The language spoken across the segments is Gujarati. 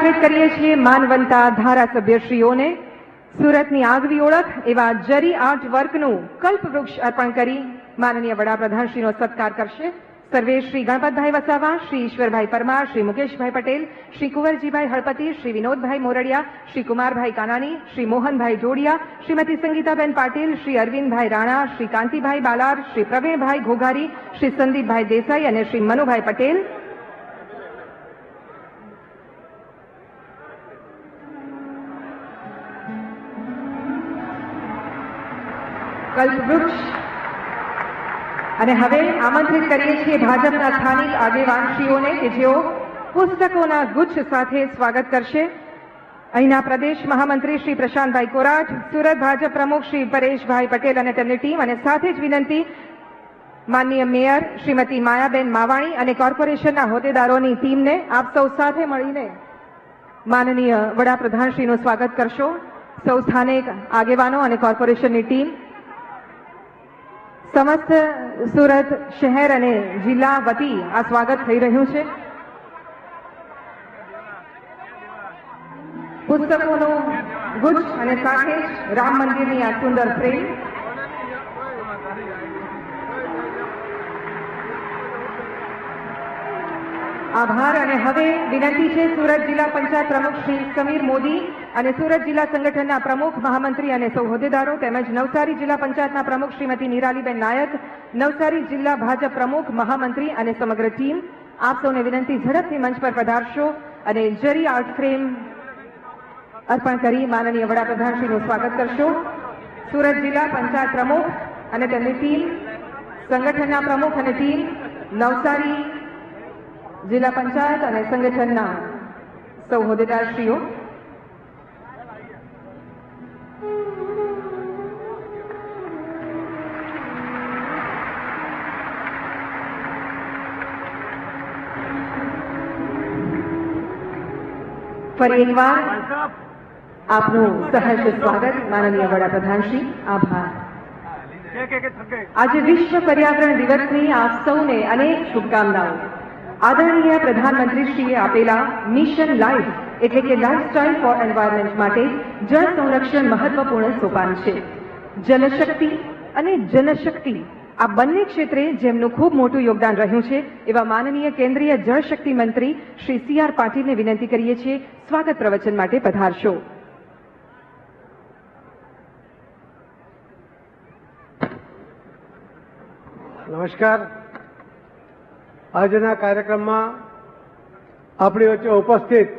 આમંત્રિત કરીએ છીએ માનવંતા ધારાસભ્યશ્રીઓને સુરતની આગવી ઓળખ એવા જરી આર્ટ વર્કનું કલ્પવૃક્ષ અર્પણ કરી માનનીય વડાપ્રધાનશ્રીનો સત્કાર કરશે. સર્વે શ્રી ગણપતભાઈ વસાવા, શ્રી ઈશ્વરભાઈ પરમાર, શ્રી મુકેશભાઈ પટેલ, શ્રી કુંવરજીભાઈ હળપતિ, શ્રી વિનોદભાઈ મોરડિયા, શ્રી કુમારભાઈ કાનાણી, શ્રી મોહનભાઈ જોડિયા, શ્રીમતી સંગીતાબેન પાટીલ, શ્રી અરવિંદભાઈ રાણા, શ્રી કાંતિભાઈ બાલાર, શ્રી પ્રવીણભાઈ ઘોઘારી, શ્રી સંદીપભાઈ દેસાઈ અને શ્રી મનુભાઈ પટેલ. કલ્પવૃક્ષ. અને હવે આમંત્રિત કરીએ છીએ ભાજપના સ્થાનિક આગેવાનશ્રીઓને કે જેઓ પુસ્તકોના ગુચ્છ સાથે સ્વાગત કરશે. અહીંના પ્રદેશ મહામંત્રી શ્રી પ્રશાંતભાઈ કોરાટ, સુરત ભાજપ પ્રમુખ શ્રી પરેશભાઈ પટેલ અને તેમની ટીમ, અને સાથે જ વિનંતી માનનીય મેયર શ્રીમતી માયાબેન માવાણી અને કોર્પોરેશનના હોદ્દેદારોની ટીમને આપ સૌ સાથે મળીને માનનીય વડાપ્રધાનશ્રીનું સ્વાગત કરશો. સૌ સ્થાનિક આગેવાનો અને કોર્પોરેશનની ટીમ, સમસ્ત સુરત શહેર અને જિલ્લા વતી આ સ્વાગત થઈ રહ્યું છે. પુસ્તકોનો ગુચ્છ અને સાથે જ રામ મંદિરની આ સુંદર ફ્રેમ. આભાર. અને હવે વિનંતી છે સુરત જિલ્લા પંચાયત પ્રમુખ શ્રી સમીર મોદી અને સુરત જિલ્લા સંગઠનના પ્રમુખ મહામંત્રી અને સૌ હોદ્દેદારો તેમજ નવસારી જિલ્લા પંચાયતના પ્રમુખ શ્રીમતી નિરાલીબેન નાયક, નવસારી જિલ્લા ભાજપ પ્રમુખ મહામંત્રી અને સમગ્ર ટીમ, આપ સૌને વિનંતી ઝડપથી મંચ પર પધારશો અને જરી આર્ટ ફ્રેમ અર્પણ કરી માનનીય વડાપ્રધાનશ્રીનું સ્વાગત કરશો. સુરત જિલ્લા પંચાયત પ્રમુખ અને તેમની ટીમ, સંગઠનના પ્રમુખ અને ટીમ, નવસારી જિલ્લા પંચાયત અને સંગઠનના સૌ હોદ્દેદારશ્રીઓ. ફરી એકવાર આપનું સહર્ષ સ્વાગત માનનીય વડાપ્રધાનશ્રી. આભાર. આજે વિશ્વ પર્યાવરણ દિવસની આપ સૌને અનેક શુભકામનાઓ. આદરણીય પ્રધાનમંત્રીશ્રીએ આપેલા મિશન લાઈફ એટલે કે લાઈફસ્ટાઈલ ફોર એન્વાયરમેન્ટ માટે જળ સંરક્ષણ મહત્વપૂર્ણ સોપાન છે. જલશક્તિ અને જનશક્તિ આ બંને ક્ષેત્રે જેમનું ખૂબ મોટું યોગદાન રહ્યું છે એવા માનનીય કેન્દ્રીય જળશક્તિ મંત્રી શ્રી CR પાટીલને વિનંતી કરીએ છીએ સ્વાગત પ્રવચન માટે પધારશો. નમસ્કાર. આજના કાર્યક્રમમાં આપણી વચ્ચે ઉપસ્થિત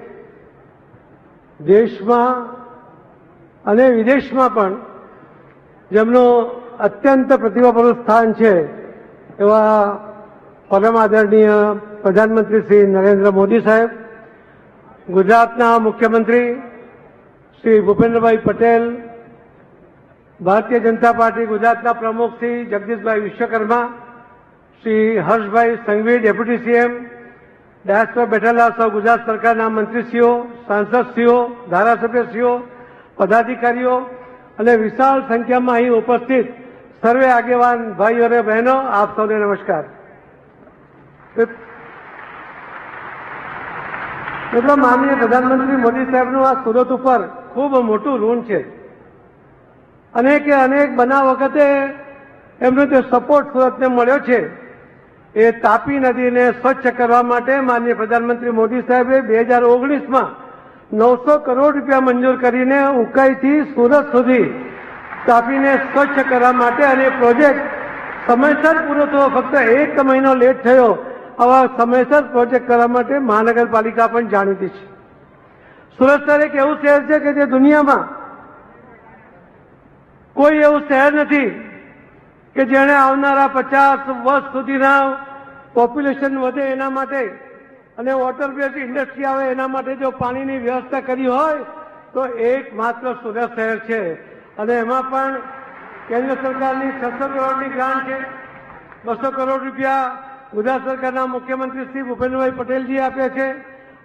દેશમાં અને વિદેશમાં પણ જેમનું અત્યંત પ્રતિભાપૂર્ણ સ્થાન છે એવા પરમ આદરણીય પ્રધાનમંત્રી શ્રી નરેન્દ્ર મોદી સાહેબ, ગુજરાતના મુખ્યમંત્રી શ્રી ભૂપેન્દ્રભાઈ પટેલ, ભારતીય જનતા પાર્ટી ગુજરાતના પ્રમુખ Shri Jagdishbhai Vishwakarma, Shri Harshbhai Sanghvi deputy CM, dice પર બેઠેલા સૌ ગુજરાત સરકારના મંત્રીશ્રીઓ, સાંસદશ્રીઓ, ધારાસભ્યશ્રીઓ, પદાધિકારીઓ અને વિશાળ સંખ્યામાં અહીં ઉપસ્થિત સર્વે આગેવાન ભાઈઓ અને બહેનો, આપ સૌને નમસ્કાર. મિત્રો, માનનીય પ્રધાનમંત્રી મોદી સાહેબનું આ સુરત ઉપર ખૂબ મોટું ઋણ છે. અનેક બનાવ વખતે એમનો જે સપોર્ટ સુરતને મળ્યો છે એ તાપી નદીને સ્વચ્છ કરવા માટે માનનીય પ્રધાનમંત્રી મોદી સાહેબે 2019માં 900 કરોડ રૂપિયા મંજૂર કરીને ઉકાઈથી સુરત સુધી તાપીને સ્વચ્છ કરવા માટે, અને પ્રોજેક્ટ સમયસર પૂરો થયો, ફક્ત 1 મહિનો લેટ થયો. આવા સમયસર પ્રોજેક્ટ કરવા માટે મહાનગરપાલિકા પણ જાણીતી છે. સુરત શહેર એક એવું શહેર છે કે જે દુનિયામાં કોઈ એવું શહેર નથી કે જેણે આવનારા 50 વર્ષ સુધીના પોપ્યુલેશન વધે એના માટે અને વોટર બેઝ ઇન્ડસ્ટ્રી આવે એના માટે જો પાણીની વ્યવસ્થા કરી હોય તો એકમાત્ર સુરત શહેર છે. અને એમાં પણ કેન્દ્ર સરકારની 600 કરોડની ગ્રાન્ટ છે. 200 કરોડ રૂપિયા ગુજરાત સરકારના મુખ્યમંત્રી શ્રી ભૂપેન્દ્રભાઈ પટેલજી આપ્યા છે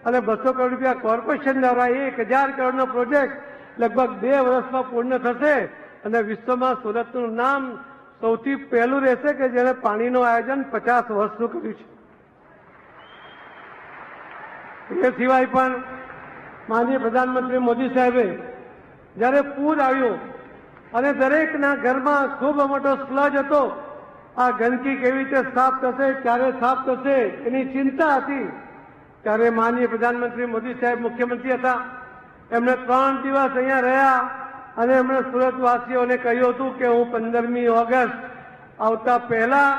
અને 200 કરોડ રૂપિયા કોર્પોરેશન દ્વારા 1000 કરોડનો પ્રોજેક્ટ લગભગ 2 વર્ષમાં પૂર્ણ થશે અને વિશ્વમાં સુરતનું નામ સૌથી પહેલું રહેશે કે જેણે પાણીનું આયોજન 50 વર્ષનું કર્યું છે. એ સિવાય પણ માનનીય પ્રધાનમંત્રી મોદી સાહેબે જ્યારે પૂર આવ્યું અને દરેકના ઘરમાં ખૂબ મોટો સ્લજ હતો, આ ગંદકી કેવી રીતે સાફ થશે, ક્યારે સાફ થશે એની ચિંતા હતી, ત્યારે માનનીય પ્રધાનમંત્રી મોદી સાહેબ મુખ્યમંત્રી હતા. એમણે 3 દિવસ અહીંયા રહ્યા અને એમણે સુરતવાસીઓને કહ્યું હતું કે હું 15મી ઓગસ્ટ આવતા પહેલા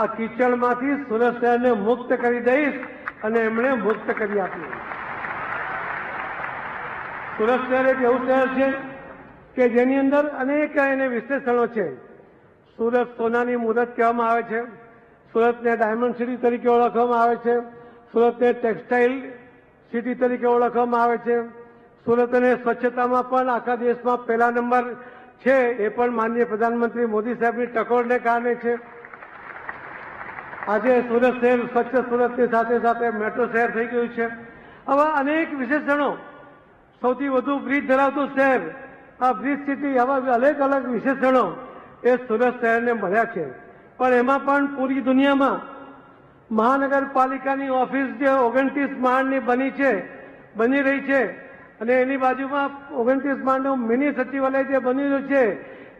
આ કીચડમાંથી સુરત શહેરને મુક્ત કરી દઈશ અને એમણે મુક્ત કરી આપ્યું. સુરત શહેર એક એવું શહેર છે કે જેની અંદર અનેક એને વિશેષણો છે. સુરત સોનાની મુહૂર્ત કહેવામાં આવે છે, સુરતને ડાયમંડ સિટી તરીકે ઓળખવામાં આવે છે, સુરતને ટેક્સટાઇલ સિટી તરીકે ઓળખવામાં આવે છે. સુરતને સ્વચ્છતામાં પણ આખા દેશમાં પહેલા નંબર છે, એ પણ માનનીય પ્રધાનમંત્રી મોદી સાહેબની ટકોરને કારણે છે. આજે સુરત શહેર સ્વચ્છ સુરતની સાથે સાથે મેટ્રો શહેર થઈ ગયું છે. આવા અનેક વિશેષણો, સૌથી વધુ બ્રિજ ધરાવતું શહેર, આ બ્રિજ સિટી, આવા અલગ અલગ વિશેષણો એ સુરત શહેરને મળ્યા છે. પણ એમાં પણ પૂરી દુનિયામાં મહાનગરપાલિકાની ઓફિસ જે 29 માળની બની રહી છે અને એની બાજુમાં 29 માળનું મિની સચિવાલય જે બની રહ્યું છે,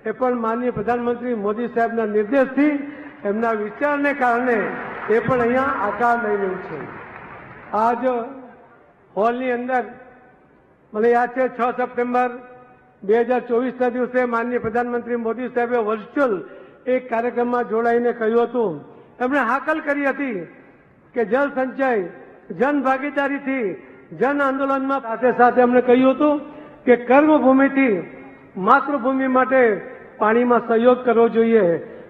એ પણ માનનીય પ્રધાનમંત્રી મોદી સાહેબના નિર્દેશથી, એમના વિચારને કારણે એ પણ અહીંયા આકાર લઈ રહ્યું છે. આજ હોલની અંદર મને યાદ છે 6 સપ્ટેમ્બર 2024ના દિવસે માનનીય પ્રધાનમંત્રી મોદી સાહેબે વર્ચ્યુઅલ એક કાર્યક્રમમાં જોડાઈને કહ્યું હતું, એમણે હાકલ કરી હતી કે જલ સંચય, જન ભાગીદારીથી જન આંદોલનમાં સાથે સાથે એમણે કહ્યું હતું કે કર્મભૂમિથી માતૃભૂમિ માટે પાણીમાં સહયોગ કરવો જોઈએ.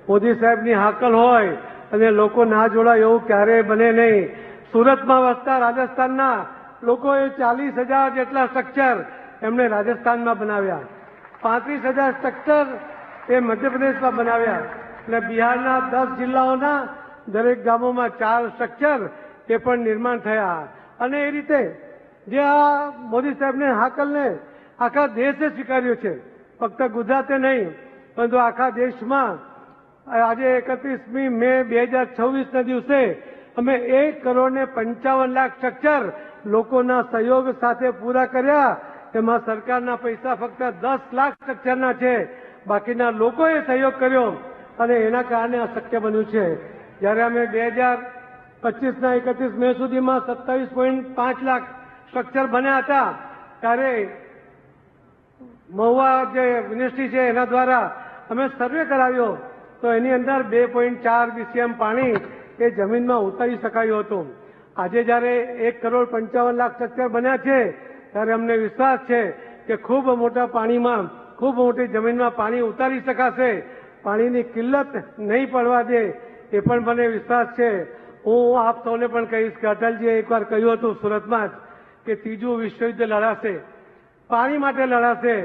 મોદી સાહેબની હાકલ હોય અને લોકો ના જોડાય એવું ક્યારેય બને નહીં. સુરતમાં વસતા રાજસ્થાનના લોકોએ 40,000 જેટલા સ્ટ્રક્ચર એમણે રાજસ્થાનમાં બનાવ્યા, 35,000 સ્ટ્રક્ચર એ મધ્યપ્રદેશમાં બનાવ્યા અને બિહારના 10 જિલ્લાઓના દરેક ગામોમાં 4 સ્ટ્રક્ચર એ પણ નિર્માણ થયા. અને એ રીતે જે આ મોદી સાહેબને હાકલને આખા દેશે સ્વીકાર્યું છે, ફક્ત ગુજરાતે નહીં પરંતુ આખા દેશમાં. આજે 31મી મે 2026ના દિવસે અમે 1,55,00,000 સ્ટ્રક્ચર લોકોના સહયોગ સાથે પૂરા કર્યા. તેમાં સરકારના પૈસા ફક્ત 10 લાખ સ્ટ્રક્ચરના છે, બાકીના લોકોએ સહયોગ કર્યો અને એના કારણે આ શક્ય બન્યું છે. જ્યારે અમે 2025ના 31 મે સુધીમાં 27.5 લાખ સ્ટ્રક્ચર બન્યા હતા, ત્યારે મહુવા જે યુનિવર્સિટી છે એના દ્વારા અમે સર્વે કરાવ્યો તો એની અંદર 2.4 BCM પાણી એ જમીનમાં ઉતારી શકાયું હતું. આજે જ્યારે 1,55,00,000 સ્ટ્રક્ચર બન્યા છે ત્યારે અમને વિશ્વાસ છે કે ખૂબ મોટા પાણીમાં, ખૂબ મોટી જમીનમાં પાણી ઉતારી શકાશે, પાણીની કિલ્લત નહીં પડવા દે એ પણ મને વિશ્વાસ છે. હું આપ સૌને પણ કહીશ કે અટલજીએ એકવાર કહ્યું હતું સુરતમાં જ કે ત્રીજું વિશ્વયુદ્ધ લડાશે, પાણી માટે લડાશે.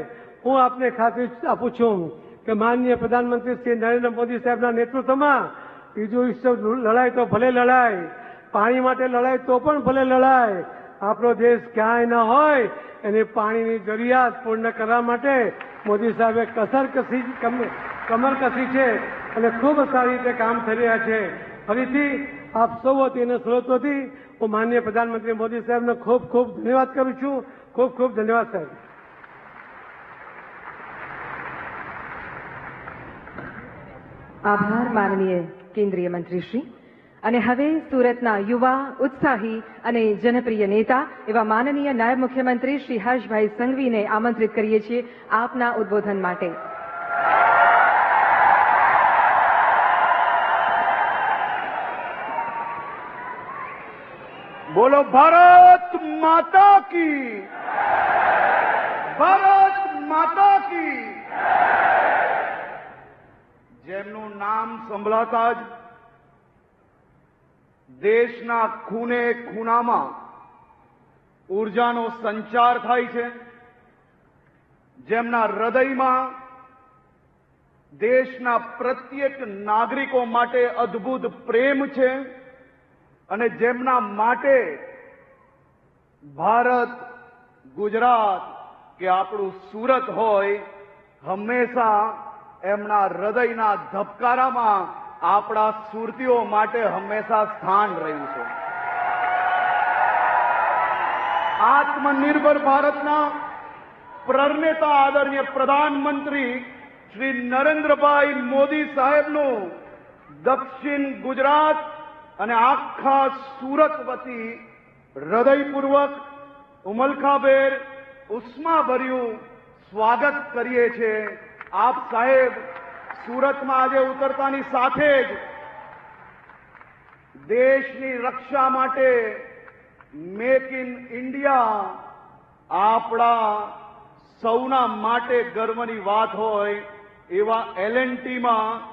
હું આપને ખાતરી આપું છું કે માનનીય પ્રધાનમંત્રી શ્રી નરેન્દ્ર મોદી સાહેબના નેતૃત્વમાં ત્રીજું વિશ્વ લડાય તો ભલે લડાય, પાણી માટે લડાય તો પણ ભલે લડાય. આપણો દેશ ક્યાંય ન હોય એની પાણીની જરૂરિયાત પૂર્ણ કરવા માટે મોદી સાહેબે કમર કસી છે અને ખૂબ સારી રીતે કામ થઈ રહ્યા છે. ફરીથી આપ સૌ વતી અને સુરત વતી હું માનનીય પ્રધાનમંત્રી મોદી સાહેબનો ખૂબ ખૂબ ધન્યવાદ કરું છું. ખૂબ ખૂબ ધન્યવાદ સાહેબ. આભાર માનનીય કેન્દ્રીય મંત્રીશ્રી. અને હવે સુરતના યુવા, ઉત્સાહી અને જનપ્રિય નેતા એવા માનનીય નાયબ મુખ્યમંત્રી શ્રી હર્ષભાઈ સંઘવીને આમંત્રિત કરીએ છીએ આપના ઉદબોધન માટે. બોલો ભારત માતા કી, ભારત માતા કી. જેમનું નામ સંભળાતા જ દેશના ખૂણે ખૂણામાં ઉર્જાનો સંચાર થાય છે, જેમના હૃદયમાં દેશના પ્રત્યેક નાગરિકો માટે અદ્ભુત પ્રેમ છે અને જેમના માટે ભારત, ગુજરાત કે આપણું સુરત હોય, હંમેશા એમના હૃદયના ધબકારામાં આપણા સુરતીઓ માટે હંમેશા સ્થાન રહ્યું છે. આત્મનિર્ભર ભારતના પ્રણેતા આદરણીય પ્રધાનમંત્રી શ્રી નરેન્દ્રભાઈ મોદી સાહેબનું દક્ષિણ ગુજરાત અને આખા સુરત વતી હૃદયપૂર્વક ઉમલખાભેર ઉષ્માભર્યું સ્વાગત કરીએ છીએ. આપ સાહેબ સુરતમાં આજે ઉતરતાની સાથે જ દેશની રક્ષા માટે મેક ઇન ઇન્ડિયા આપણા સૌના માટે ગર્વની વાત હોય એવા L&Tમાં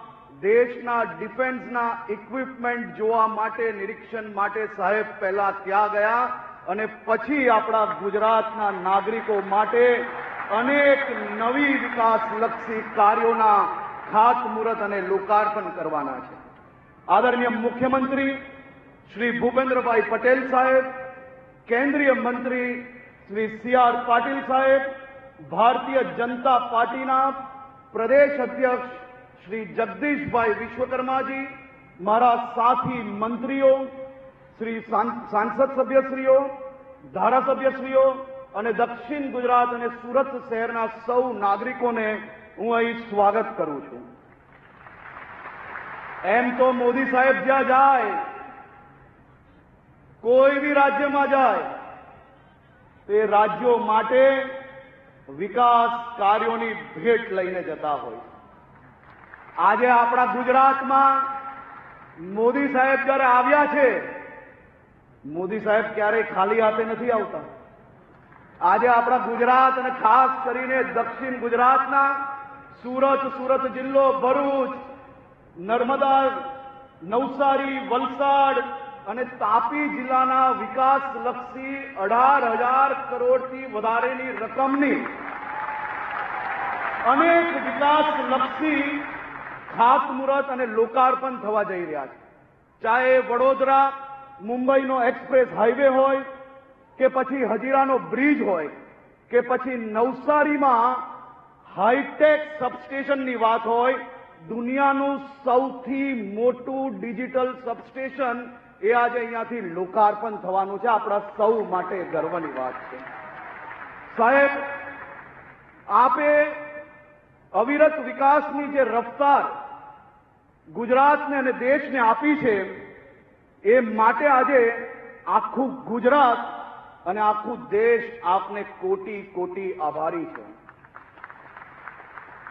દેશના ડિફેન્સના ઇક્વિપમેન્ટ જોવા માટે નિરીક્ષણ માટે સાહેબ પહેલા ત્યાં ગયા અને પછી આપણા ગુજરાતના નાગરિકો માટે અનેક નવી વિકાસલક્ષી કાર્યોના ખાતમુહૂર્ત અને લોકાર્પણ કરવાના છે. આદરણીય મુખ્યમંત્રી શ્રી ભૂપેન્દ્રભાઈ પટેલ સાહેબ, કેન્દ્રીય મંત્રી શ્રી C.R. પાટીલ સાહેબ, ભારતીય જનતા પાર્ટીના પ્રદેશ અધ્યક્ષ શ્રી જગદીશભાઈ વિશ્વકર્માજી, મારા સાથી મંત્રીઓ, શ્રી સાંસદ સભ્યશ્રીઓ, ધારાસભ્યશ્રીઓ અને દક્ષિણ ગુજરાત અને સુરત શહેરના સૌ નાગરિકોને હું અહીં સ્વાગત કરું છું. એમ તો મોદી સાહેબ જ્યાં જાય, કોઈ બી રાજ્યમાં જાય, તે રાજ્યો માટે વિકાસ કાર્યોની ભેટ લઈને જતા હોય. આજે આપણા ગુજરાતમાં મોદી સાહેબ જ્યારે આવ્યા છે, મોદી સાહેબ ક્યારેય ખાલી હાથે નથી આવતા. આજે આપણા ગુજરાત અને ખાસ કરીને દક્ષિણ ગુજરાતના સુરત જિલ્લો, ભરૂચ, નર્મદા, નવસારી, વલસાડ અને તાપી જિલ્લાના વિકાસલક્ષી 18,000 કરોડથી વધારેની રકમની અનેક વિકાસલક્ષી ખાતમુહૂર્ત અને લોકાર્પણ થવા જઈ રહ્યા છે. ચાહે વડોદરા મુંબઈનો એક્સપ્રેસ હાઈવે હોય કે પછી હજીરાનો બ્રિજ હોય કે પછી નવસારીમાં હાઈટેક સબસ્ટેશનની વાત હોય, દુનિયાનું સૌથી મોટું ડિજિટલ સબસ્ટેશન એ આજે અહીંયાથી લોકાર્પણ થવાનું છે. આપણા સૌ માટે ગર્વની વાત છે. સાહેબ, આપે અવિરત વિકાસની જે રફતાર ગુજરાતને અને દેશને આપી છે, એ માટે આજે આખું ગુજરાત અને આખું દેશ આપને કોટી કોટી આભારી છે.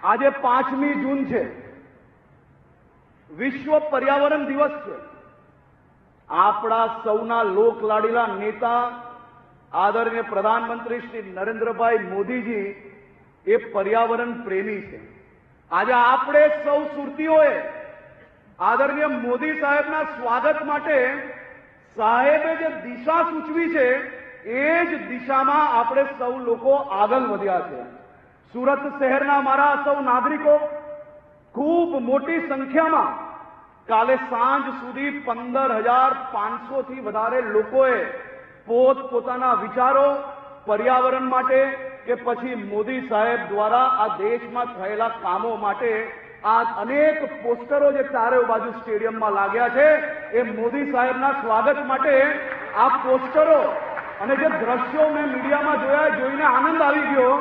આજે 5મી જૂન છે, વિશ્વ પર્યાવરણ દિવસ છે. આપણા સૌના લોકલાડીલા નેતા આદરણીય પ્રધાનમંત્રી શ્રી નરેન્દ્રભાઈ મોદીજી એ પર્યાવરણ પ્રેમી છે. આજે આપણે સૌ સુરતીઓએ આદરણીય મોદી સાહેબના સ્વાગત માટે સાહેબે જે દિશા સૂચવી છે એ જ દિશામાં આપણે સૌ લોકો આગળ વધ્યા છે. સુરત શહેરના મારા સૌ નાગરિકો ખૂબ મોટી સંખ્યામાં કાલે સાંજ સુધી 15,500 થી વધારે લોકોએ પોતપોતાના વિચારો પર્યાવરણ માટે કે પછી મોદી સાહેબ દ્વારા આ દેશમાં થયેલા કામો માટે આ અનેક પોસ્ટરો જે ચારે બાજુ સ્ટેડિયમમાં લાગ્યા છે, એ મોદી સાહેબના સ્વાગત માટે આ પોસ્ટરો અને જે દ્રશ્યો મેં મીડિયામાં જોયા, જોઈને આનંદ આવી ગયો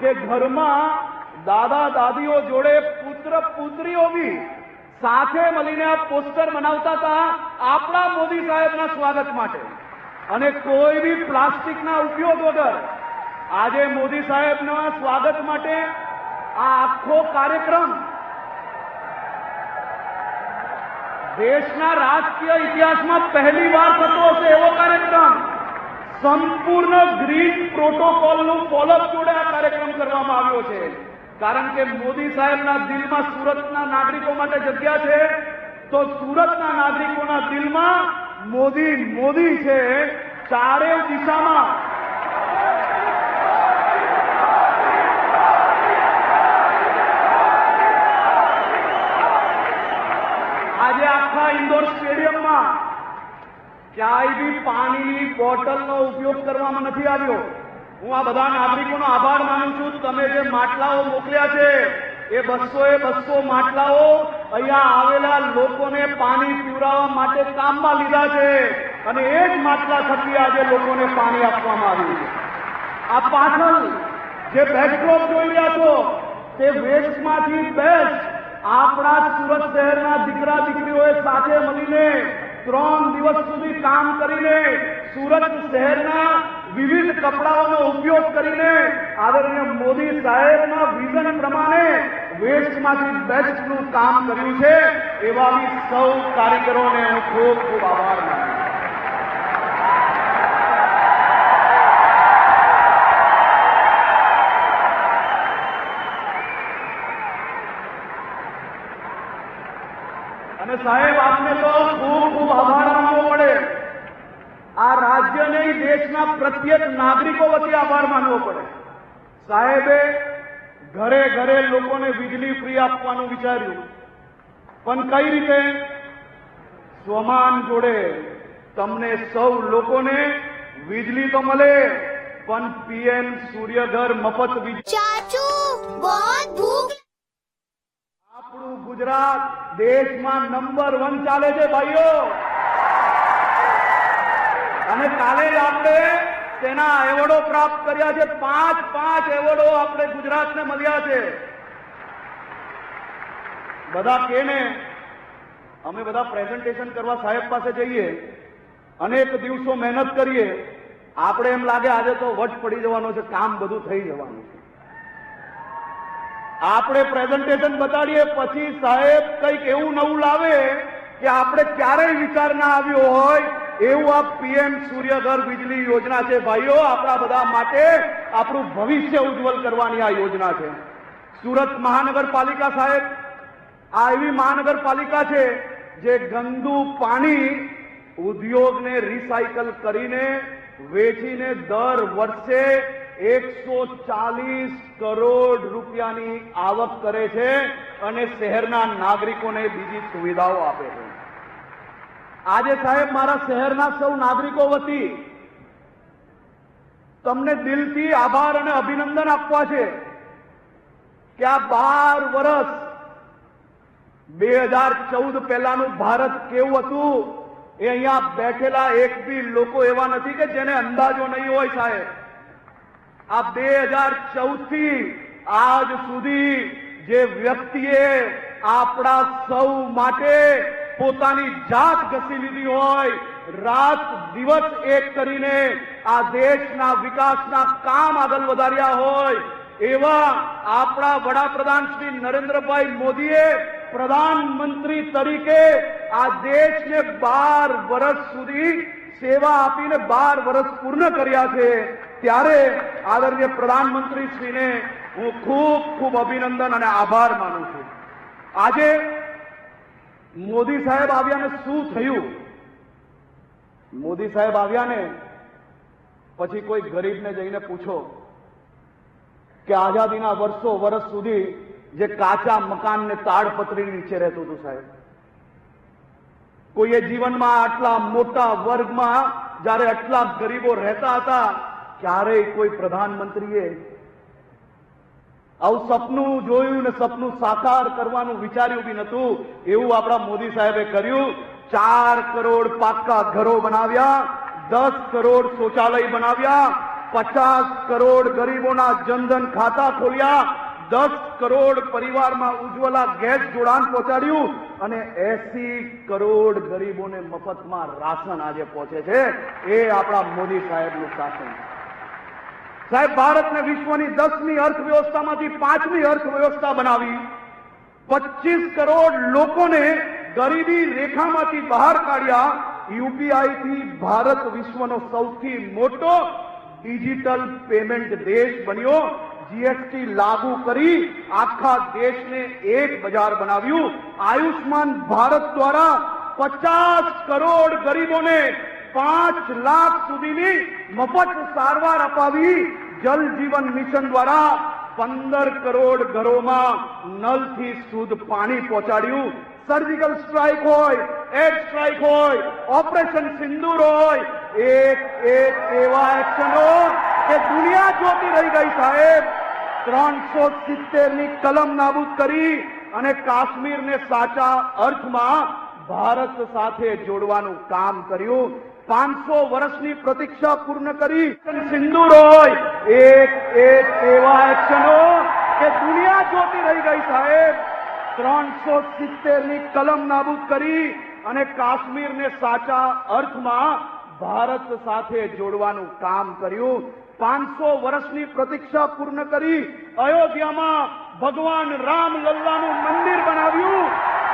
કે ઘરમાં દાદા દાદીઓ જોડે પુત્ર પુત્રીઓ બી સાથે મળીને આ પોસ્ટર બનાવતા હતા આપણા મોદી સાહેબના સ્વાગત માટે. અને કોઈ બી પ્લાસ્ટિકના ઉપયોગ વગર આજે મોદી સાહેબના સ્વાગત માટે આ આખો કાર્યક્રમ દેશના રાજકીય ઇતિહાસમાં પહેલી વાર થતો હશે એવો કાર્યક્રમ. સંપૂર્ણ ગ્રીન પ્રોટોકોલનું ફોલોઅપ જોડે આ કાર્યક્રમ કરવામાં આવ્યો છે. કારણ કે મોદી સાહેબના દિલમાં સુરતના નાગરિકો માટે જગ્યા છે, તો સુરતના નાગરિકોના દિલમાં મોદી મોદી છે. ચારે દિશામાં આજે આખા ઇન્ડોર સ્ટેડિયમમાં ક્યાંય બી પાણીની બોટલનો ઉપયોગ કરવામાં નથી આવ્યો. હું આ બધા નાગરિકોનો આભાર માનું છું. તમે જે માટલાઓ મોકલ્યા છે એ 200 માટલાઓ અહીંયા આવેલા લોકોને પાણી પીવડાવવા માટે કામમાં લીધા છે. અને એ જ માટલા થકી આજે લોકોને પાણી આપવામાં આવ્યું છે. આ પાછળ જે બેકડ્રોપ જોઈ રહ્યા છો તે વેસ્ટમાંથી બેસ્ટ આપણા સુરત શહેરના દીકરા દીકરીઓએ સાથે મળીને 3 દિવસ સુધી કામ કરીને સુરત શહેરના વિવિધ કપડાઓનો ઉપયોગ કરીને આદરણીય મોદી સાહેબના વિઝન પ્રમાણે વેસ્ટમાંથી બેસ્ટનું કામ કર્યું છે. એવા બી સૌ કારીગરોને હું ખૂબ ખૂબ આભાર માનું છું. અને સાહેબ આપને તો ખૂબ ખૂબ આભાર માનવો પડે. આ રાજ્ય નહીં દેશના પ્રત્યેક નાગરિકો વતી આભાર માનવો પડે. સાહેબે ઘરે ઘરે લોકોને વીજળી ફ્રી આપવાનું વિચાર્યું, પણ કઈ રીતે? સ્વમાન જોડે તમને સૌ લોકોને વીજળી તો મળે, પણ પીએમ સૂર્યઘર મફત વીજળી. चाचू बहुत भूख આપણું ગુજરાત દેશમાં નંબર 1 ચાલે છે ભાઈઓ. અને કાલે જ આપણે તેના એવોર્ડો પ્રાપ્ત કર્યા છે. 5 એવોર્ડો આપણે ગુજરાતને મળ્યા છે. બધા કેને અમે બધા પ્રેઝન્ટેશન કરવા સાહેબ પાસે જઈએ, અનેક દિવસો મહેનત કરીએ, આપણે એમ લાગે આજે તો વટ પડી જવાનો છે, કામ બધું થઈ જવાનું છે. આપણે પ્રેઝન્ટેશન બતાડીએ પછી સાહેબ કંઈક એવું નવું લાવે કે આપણે ક્યારેય વિચાર ના આવ્યો હોય એવું આ પીએમ સૂર્યઘર વીજળી યોજના છે ભાઈઓ. આપણા બધા માટે આપણું ભવિષ્ય ઉજ્જવલ કરવાની આ યોજના છે. સુરત મહાનગરપાલિકા સાહેબ આ એવી મહાનગરપાલિકા છે જે ગંદુ પાણી ઉદ્યોગને રિસાયકલ કરીને વેચીને દર વર્ષે 140 કરોડ રૂપિયાની આવક કરે છે અને શહેરના નાગરિકોને બીજી સુવિધાઓ આપે છે. આજે સાહેબ મારા શહેરના સૌ નાગરિકો વતી તમને દિલથી આભાર અને અભિનંદન આપવા છે કે આ 12 વર્ષ 2014 પહેલાનું ભારત કેવું હતું એ અહીંયા બેઠેલા એક બી લોકો એવા નથી કે જેને અંદાજો નહીં હોય સાહેબ. આ 2014 થી આજ સુધી જે વ્યક્તિએ આપણા સૌ માટે પોતાની જાત ઘસી લીધી હોય, રાત દિવસ એક કરીને આ દેશના વિકાસના કામ આગળ વધાર્યા હોય, એવા આપણા વડાપ્રધાન શ્રી નરેન્દ્રભાઈ મોદીએ પ્રધાનમંત્રી તરીકે આ દેશને 12 વર્ષ સુધી સેવા આપીને 12 વર્ષ પૂર્ણ કર્યા છે. ત્યારે આદરણીય પ્રધાનમંત્રી શ્રીને હું ખૂબ ખૂબ અભિનંદન અને આભાર માનું છું. આજે મોદી સાહેબ આવ્યા ને શું થયું? મોદી સાહેબ આવ્યા ને પછી કોઈ ગરીબને જઈને પૂછો કે આઝાદીના વર્ષ સુધી જે કાચા મકાનને તાડપત્રી નીચે રહેતું હતું સાહેબ, કોઈએ જીવનમાં આટલા મોટા વર્ગમાં જ્યારે આટલા ગરીબો રહેતા હતા ક્યારેય કોઈ પ્રધાનમંત્રીએ આવું સપનું જોયું ને સપનું સાકાર કરવાનું વિચાર્યું બી નતું. એવું આપણા મોદી સાહેબે કર્યું. 4 કરોડ પાક્કા ઘરો બનાવ્યા, 10 કરોડ શૌચાલય બનાવ્યા, 50 કરોડ ગરીબોના જનધન ખાતા ખોલ્યા, 10 કરોડ પરિવારમાં ઉજ્જવલા ગેસ જોડાણ પહોંચાડ્યું અને 80 કરોડ ગરીબોને મફતમાં રાશન આજે પહોંચે છે. એ આપણા મોદી સાહેબનું શાસન. સાહેબ ભારતને વિશ્વની 10મી અર્થવ્યવસ્થામાંથી 5મી અર્થવ્યવસ્થા બનાવી, 25 કરોડ લોકોને ગરીબી રેખામાંથી બહાર કાઢ્યા. યુપીઆઈથી ભારત વિશ્વનો સૌથી મોટો ડિજિટલ પેમેન્ટ દેશ બન્યો. જીએસટી લાગુ કરી આખા દેશને એક બજાર બનાવ્યું. આયુષ્માન ભારત દ્વારા 50 કરોડ ગરીબોને 5 લાખ સુધીની મફત સારવાર અપાવી. જલ જીવન મિશન દ્વારા 15 કરોડ ઘરોમાં નલથી શુદ્ધ પાણી પહોંચાડ્યું. સર્જિકલ સ્ટ્રાઇક હોય, એર સ્ટ્રાઇક હોય, ઓપરેશન સિંદૂર હોય, એક એવા એક્શનો કે દુનિયા જોતી રહી ગઈ સાહેબ. 370ની કલમ નાબૂદ કરી અને કાશ્મીરને સાચા અર્થમાં ભારત સાથે જોડવાનું કામ કર્યું. 500 વર્ષની પ્રતીક્ષા પૂર્ણ કરી સિંદૂર હોય એક એવા એક્શનો કે દુનિયા જોતી રહી ગઈ સાહેબ. 370 ની કલમ નાબૂદ કરી અને કાશ્મીરને સાચા અર્થમાં ભારત સાથે જોડવાનું કામ કર્યું. 500 વર્ષની પ્રતીક્ષા પૂર્ણ કરી અયોધ્યામાં ભગવાન રામ લલ્લાનું મંદિર બનાવ્યું.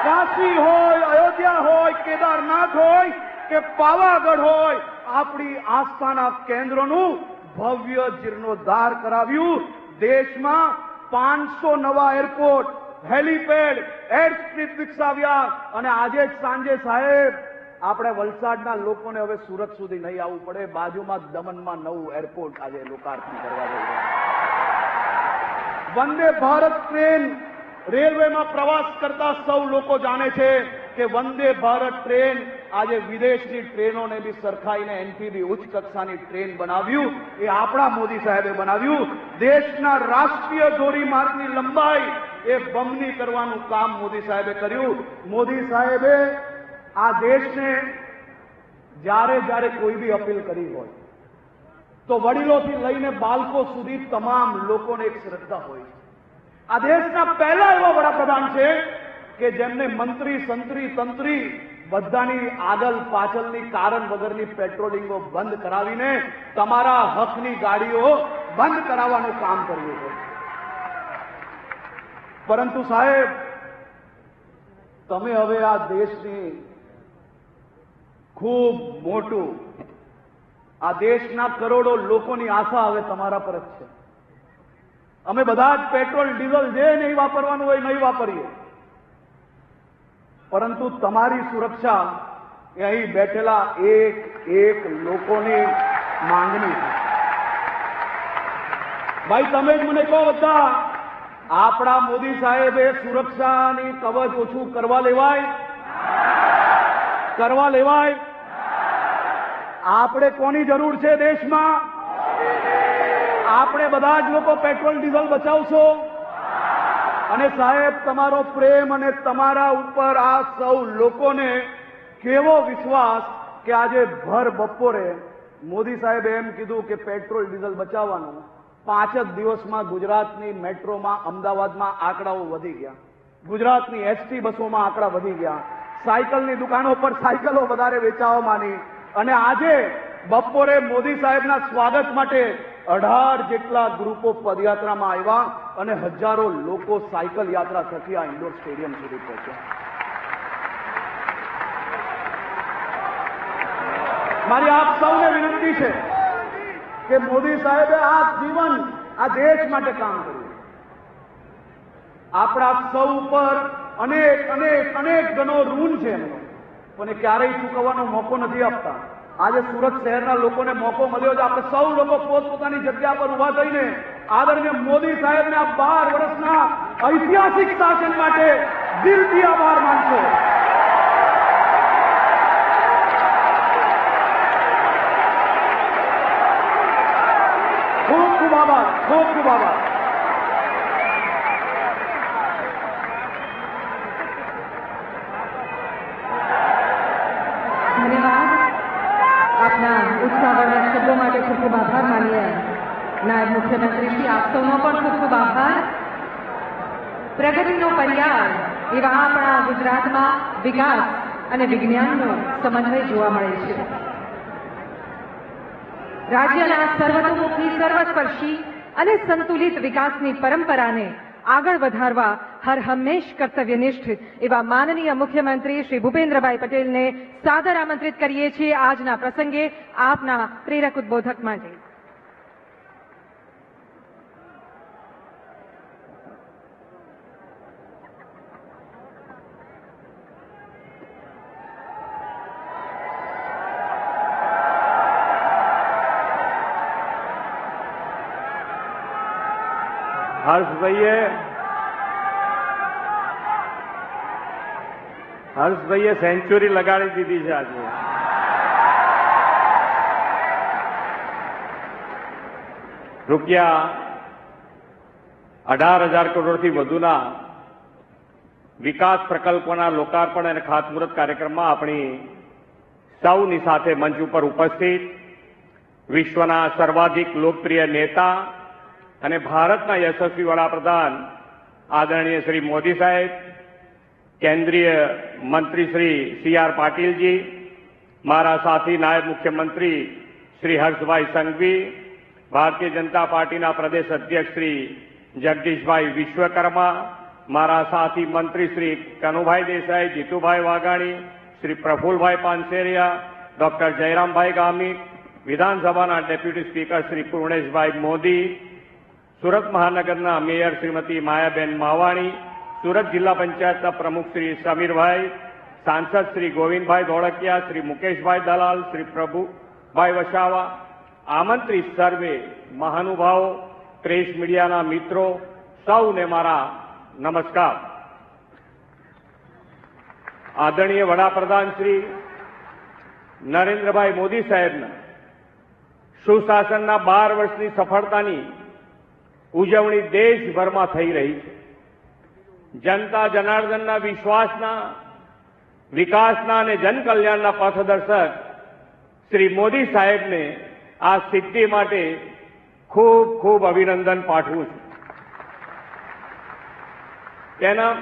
કાશી હોય, અયોધ્યા હોય, કેદારનાથ હોય કે પાવાગઢ હોય, આપણી આસ્થાના કેન્દ્રોનું ભવ્ય જીર્ણોદ્ધાર કરાવ્યું. દેશમાં 500 નવા એરપોર્ટ, હેલીપેડ, એર સ્ટ્રીપ વિકસાવ્યા અને આજે જ સાંજે સાહેબ આપણે વલસાડના લોકોને હવે સુરત સુધી નહીં આવવું પડે. બાજુમાં દમણમાં નવું એરપોર્ટ આજે લોકાર્પણ કરવા જઈ રહ્યા. વંદે ભારત ટ્રેન રેલવેમાં પ્રવાસ કરતા સૌ લોકો જાણે છે કે વંદે ભારત ટ્રેન આજે વિદેશની ટ્રેનોને બી સરખાઈને એનપીબી ઉચ્ચ કક્ષાની ટ્રેન બનાવ્યું એ આપણા મોદી સાહેબે બનાવ્યું. દેશના રાષ્ટ્રીય ધોરીમાર્ગની લંબાઈ એ બમણી કરવાનું કામ મોદી સાહેબે કર્યું. મોદી સાહેબે આ દેશને જ્યારે જ્યારે કોઈ બી અપીલ કરી હોય તો વડીલોથી લઈને બાળકો સુધી તમામ લોકોને એક શ્રદ્ધા હોય છે. આ દેશના પહેલા એવા વડાપ્રધાન છે કે જેમને મંત્રી, સંત્રી, તંત્રી બધાની આગળ પાછળની કારણ વગરની પેટ્રોલિંગો બંધ કરાવીને તમારા હકની ગાડીઓ બંધ કરાવવાનું કામ કર્યું છે. પરંતુ સાહેબ તમે હવે આ દેશની ખૂબ મોટું આ દેશના કરોડો લોકોની આશા હવે તમારા પર જ છે. અમે બધા જ પેટ્રોલ ડીઝલ જે નહીં વાપરવાનું હોય નહીં વાપરીએ, પરંતુ તમારી સુરક્ષા એ અહીં બેઠેલા એક લોકોની માંગણી છે. ભાઈ તમે જ મને કહો બધા, આપણા મોદી સાહેબે સુરક્ષાની કવચ ઓછું કરવા લેવાય? આપણે કોની જરૂર છે દેશમાં? આપણે બધા જ લોકો પેટ્રોલ ડીઝલ બચાવશો? અને સાહેબ તમારો પ્રેમ અને તમારા ઉપર આ સૌ લોકોને કેવો વિશ્વાસ કે આજે ભર બપોરે મોદી સાહેબે એમ કીધું કે પેટ્રોલ ડીઝલ બચાવવાનું. 5 જ દિવસમાં ગુજરાતની મેટ્રોમાં, અમદાવાદમાં આંકડાઓ વધી ગયા. ગુજરાતની એસટી બસોમાં આંકડા વધી ગયા. સાયકલની દુકાનો પર સાયકલો વધારે વેચાવા માંડી. અને આજે બપોરે મોદી સાહેબના સ્વાગત માટે 18 જેટલા ગ્રુપો પદયાત્રામાં આવ્યા અને હજારો લોકો સાયકલ યાત્રા થકી આ ઇન્ડોર સ્ટેડિયમ સુધી પહોંચ્યા. મારી આપ સૌને વિનંતી છે કે મોદી સાહેબે આ જીવન આ દેશ માટે કામ કર્યું. આપણા સૌ ઉપર અનેક ગણો ઋણ છે એમનો, પણ એ ક્યારેય ચૂકવવાનો મોકો નથી આપતા. આજે સુરત શહેરના લોકોને મોકો મળ્યો છે. આપણે સૌ લોકો પોતપોતાની જગ્યા પર ઉભા થઈને આદરણીય મોદી સાહેબને આ 12 વર્ષના ઐતિહાસિક શાસન માટે દિલથી આભાર માનશો. ખૂબ ખૂબ આભાર, ખૂબ ખૂબ આભાર. ધન્યવાદ. આપના ઉત્સાહવર્ધક શબ્દો માટે ખૂબ ખૂબ આભાર માનીએ. નાયબ મુખ્યમંત્રી શ્રી આપ સૌનો પણ ખૂબ ખૂબ આભાર. પ્રગતિનો પર્યાય એવા આપણા ગુજરાતમાં વિકાસ અને વિજ્ઞાનનો સમન્વય જોવા મળે છે. રાજ્યના સર્વતોમુખી, સર્વસ્પર્શી અને સંતુલિત વિકાસની પરંપરાને આગળ વધારવા હર હંમેશ કર્તવ્યનિષ્ઠ એવા માનનીય મુખ્યમંત્રી શ્રી ભૂપેન્દ્રભાઈ પટેલને સાદર આમંત્રિત કરીએ છીએ આજના પ્રસંગે આપના પ્રેરક ઉદ્બોધક માટે. હર્ષભાઈએ સેન્ચુરી લગાડી દીધી છે આજે. રૂપિયા 18,000 કરોડથી વધુના વિકાસ પ્રકલ્પોના લોકાર્પણ અને ખાતમુહૂર્ત કાર્યક્રમમાં આપણી સૌની સાથે મંચ ઉપર ઉપસ્થિત વિશ્વના સર્વાધિક લોકપ્રિય નેતા અને ભારતના યશસ્વી વડાપ્રધાન આદરણીય શ્રી મોદી સાહેબ, કેન્દ્રીય મંત્રી શ્રી સી.આર. પાટીલજી, મારા સાથી નાયબ મુખ્યમંત્રી શ્રી હર્ષભાઈ સંઘવી, ભારતીય જનતા પાર્ટીના પ્રદેશ અધ્યક્ષ શ્રી જગદીશભાઈ વિશ્વકર્મા, મારા સાથી મંત્રી શ્રી કનુભાઈ દેસાઈ, જીતુભાઈ વાઘાણી, શ્રી પ્રફુલભાઈ પાનસેરિયા, ડોક્ટર જયરામભાઈ ગામિત, વિધાનસભાના ડેપ્યુટી સ્પીકર શ્રી પૂર્ણેશભાઈ મોદી, સુરત મહાનગરના મેયર શ્રીમતી માયાબેન માવાણી, સુરત જિલ્લા પંચાયતના પ્રમુખ શ્રી સમીરભાઈ, સાંસદ શ્રી ગોવિંદભાઈ ધોળકિયા, શ્રી મુકેશભાઈ દલાલ, શ્રી પ્રભુભાઈ વસાવા, આમંત્રિત સર્વે મહાનુભાવો, પ્રેસ મીડિયાના મિત્રો, સૌને મારા નમસ્કાર. આદરણીય વડાપ્રધાન શ્રી નરેન્દ્રભાઈ મોદી સાહેબના સુશાસનના 12 વર્ષની સફળતાની ઉજવણી દેશભરમાં થઈ રહી છે. જનતા જનાર્દનના વિશ્વાસના, વિકાસના અને જનકલ્યાણના પથદર્શક શ્રી મોદી સાહેબને આ સિદ્ધિ માટે ખૂબ ખૂબ અભિનંદન પાઠવું છું.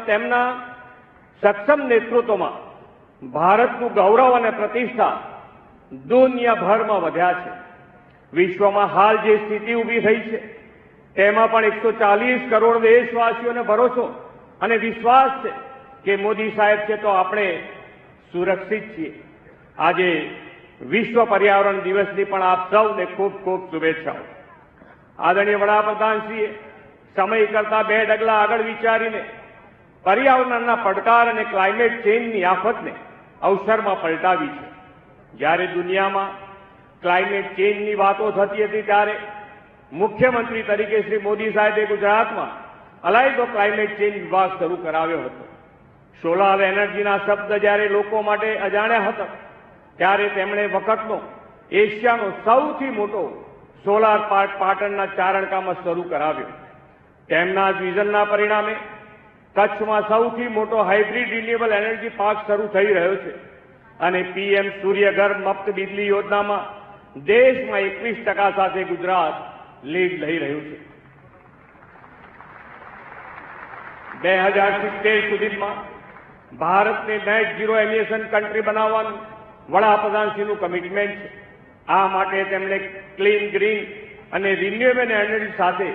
તેમના સક્ષમ નેતૃત્વમાં ભારતનું ગૌરવ અને પ્રતિષ્ઠા દુનિયાભરમાં વધ્યા છે. વિશ્વમાં હાલ જે સ્થિતિ ઊભી થઈ છે તેમાં પણ 140 કરોડ દેશવાસીઓને ભરોસો અને વિશ્વાસ છે કે મોદી સાહેબ છે તો આપણે સુરક્ષિત છીએ. આજે વિશ્વ પર્યાવરણ દિવસની પણ આપ સૌને ખૂબ ખૂબ શુભેચ્છાઓ. આદરણીય વડાપ્રધાનશ્રીએ સમય કરતા 2 ડગલા આગળ વિચારીને પર્યાવરણના પડકાર અને ક્લાઇમેટ ચેન્જની આફતને અવસરમાં પલટાવી છે. જ્યારે દુનિયામાં ક્લાઇમેટ ચેન્જની વાતો થતી હતી ત્યારે મુખ્યમંત્રી તરીકે શ્રી મોદી સાહેબે ગુજરાતમાં અલાયદો ક્લાઇમેટ ચેન્જ વિભાગ શરૂ કરાવ્યો હતો. સોલાર એનર્જીના શબ્દ જ્યારે લોકો માટે અજાણ્યા હતા ત્યારે તેમણે વખતનો એશિયાનો સૌથી મોટો સોલાર પાર્ક પાટણના ચારણકામાં શરૂ કરાવ્યો. તેમના જ વિઝનના પરિણામે કચ્છમાં સૌથી મોટો હાઇબ્રિડ રિન્યુએબલ એનર્જી પાર્ક શરૂ થઈ રહ્યો છે અને પીએમ સૂર્યઘર મુફ્ત બિજલી યોજનામાં દેશમાં 21% સાથે ગુજરાત લીડ લઈ રહ્યું છે. 2070 સુધીમાં ભારતને નેટ ઝીરો એમિશન કન્ટ્રી બનાવવાનું વડાપ્રધાનશ્રીનું કમિટમેન્ટ છે. આ માટે તેમણે ક્લીન, ગ્રીન અને રિન્યુએબલ એનર્જી સાથે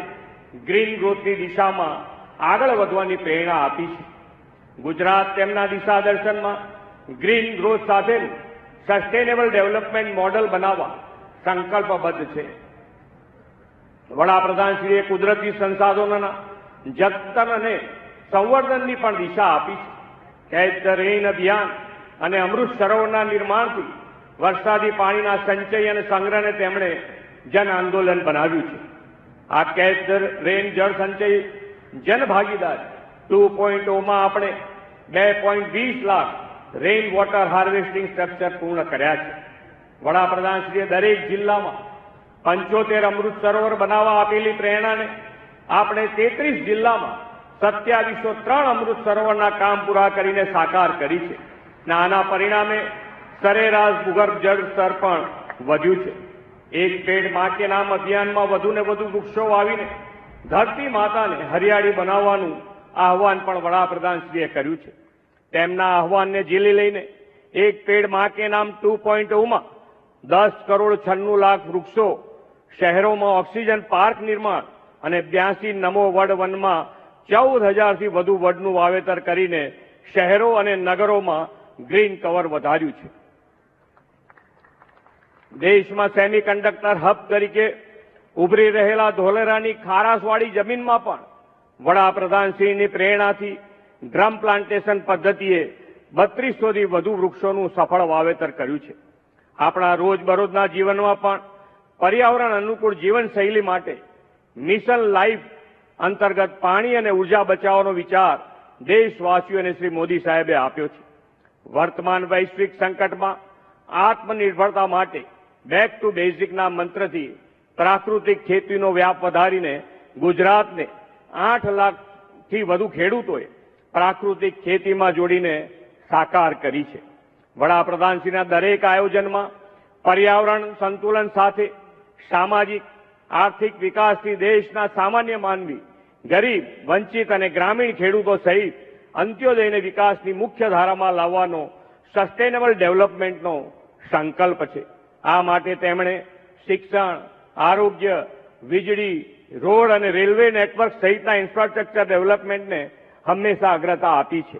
ગ્રીન ગ્રોથની દિશામાં આગળ વધવાની પ્રેરણા આપી છે. ગુજરાત તેમના દિશા દર્શનમાં ગ્રીન ગ્રોથ સાથેનું સસ્ટેનેબલ ડેવલપમેન્ટ મોડલ બનાવવા સંકલ્પબદ્ધ છે. વડાપ્રધાનશ્રીએ કુદરતી સંસાધનોના જતન અને સંવર્ધનની પણ દિશા આપી છે. કેચ ધ રેઇન અભિયાન અને અમૃત સરોવરના નિર્માણથી વરસાદી પાણીના સંચય અને સંગ્રહને તેમણે જન આંદોલન બનાવ્યું છે. આ કેચ ધ રેઇન જળ સંચય જન ભાગીદાર 2.0માં આપણે 2.20 lakh rain water harvesting structure પૂર્ણ કર્યા છે. વડાપ્રધાનશ્રીએ દરેક જિલ્લામાં 75 અમૃત સરોવર બનાવવા આપેલી પ્રેરણાને આપણે 33 જિલ્લામાં 2703 અમૃત સરોવરના કામ પૂરા કરીને સાકાર કરી છે. આના પરિણામે સરેરાશ ભૂગર્ભ જળ સ્તર પણ વધ્યું છે. એક પેડ માં કે નામ અભિયાનમાં વધુને વધુ વૃક્ષો વાવીને ધરતી માતાને હરિયાળી બનાવવાનું આહવાન પણ વડાપ્રધાનશ્રીએ કર્યું છે. તેમના આહવાનને ઝીલી લઈને એક પેડ માં કે નામ 2.0માં 10 કરોડ 96 લાખ વૃક્ષો, શહેરોમાં ઓક્સિજન પાર્ક નિર્માણ અને 82 નમો વડ વનમાં 14,000થી વધુ વડનું વાવેતર કરીને શહેરો અને નગરોમાં ગ્રીન કવર વધાર્યું છે. દેશમાં સેમિકન્ડક્ટર હબ તરીકે ઉભરી રહેલા ધોલેરાની ખારાશવાળી જમીનમાં પણ વડાપ્રધાનશ્રીની પ્રેરણાથી ડ્રમ પ્લાન્ટેશન પદ્ધતિએ 3200થી વધુ વૃક્ષોનું સફળ વાવેતર કર્યું છે. આપણા રોજબરોજના જીવનમાં પણ પર્યાવરણ અનુકૂળ જીવનશૈલી માટે મિશન લાઈફ અંતર્ગત પાણી અને ઉર્જા બચાવવાનો વિચાર દેશવાસીઓને શ્રી મોદી સાહેબે આપ્યો છે. વર્તમાન વૈશ્વિક સંકટમાં આત્મનિર્ભરતા માટે બેક ટુ બેઝિકના મંત્રથી પ્રાકૃતિક ખેતીનો વ્યાપ વધારીને ગુજરાતને 8 લાખથી વધુ ખેડૂતોએ પ્રાકૃતિક ખેતીમાં જોડીને સાકાર કરી છે. વડાપ્રધાનશ્રીના દરેક આયોજનમાં પર્યાવરણ સંતુલન સાથે સામાજિક આર્થિક વિકાસથી દેશના સામાન્ય માનવી, ગરીબ, વંચિત અને ગ્રામીણ ખેડૂતો સહિત અંત્યોદયને વિકાસની મુખ્ય ધારામાં લાવવાનો સસ્ટેનેબલ ડેવલપમેન્ટનો સંકલ્પ છે. આ માટે તેમણે શિક્ષણ, આરોગ્ય, વીજળી, રોડ અને રેલવે નેટવર્ક સહિતના ઇન્ફ્રાસ્ટ્રક્ચર ડેવલપમેન્ટને હંમેશા અગ્રતા આપી છે.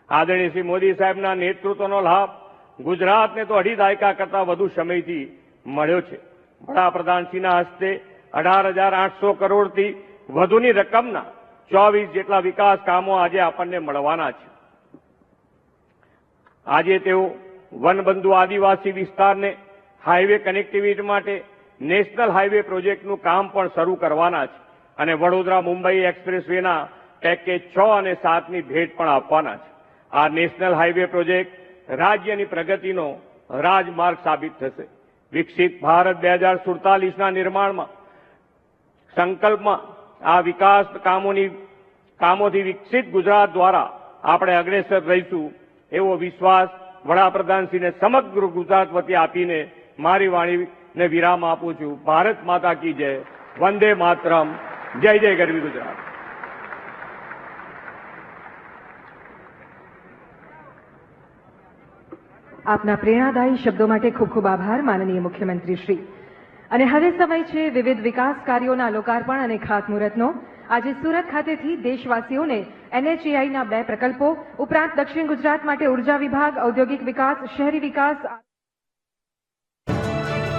આદરણીય શ્રી મોદી સાહેબના નેતૃત્વનો લાભ ગુજરાતને તો 2.5 દાયકા કરતા વધુ સમયથી મળ્યો છે. વડાપ્રધાનશ્રીના હસ્તે 18,800 કરોડથી વધુની રકમના 24 જેટલા વિકાસ કામો આજે આપણને મળવાના છે. આજે તેઓ વનબંધુ આદિવાસી વિસ્તારને હાઈવે કનેક્ટિવિટી માટે નેશનલ હાઈવે પ્રોજેક્ટનું કામ પણ શરૂ કરવાના છે અને વડોદરા મુંબઈ એક્સપ્રેસ વેના પેકેજ 6 અને 7ની ભેટ પણ આપવાના છે. આ નેશનલ હાઈવે પ્રોજેક્ટ રાજ્યની પ્રગતિનો રાજમાર્ગ સાબિત થશે. વિકસિત ભારત 2047ના નિર્માણમાં સંકલ્પમાં આ વિકાસ કામોથી વિકસિત ગુજરાત દ્વારા આપણે અગ્રેસર રહીશું એવો વિશ્વાસ વડાપ્રધાનશ્રીને સમગ્ર ગુજરાત વતી આપીને મારી વાણીને વિરામ આપું છું. ભારત માતા કી જય, વંદે માતરમ, જય જય ગરવી ગુજરાત. આપના પ્રેરણાદાયી શબ્દો માટે ખૂબ ખૂબ આભાર માનનીય મુખ્યમંત્રી શ્રી. અને હવે સમય છે વિવિધ વિકાસ કાર્યોના લોકાર્પણ અને ખાતમુહૂર્તનો. આજે સુરત ખાતેથી દેશવાસીઓને NHAIના 2 પ્રકલ્પો ઉપરાંત દક્ષિણ ગુજરાત માટે ઉર્જા વિભાગ, ઔદ્યોગિક વિકાસ, શહેરી વિકાસ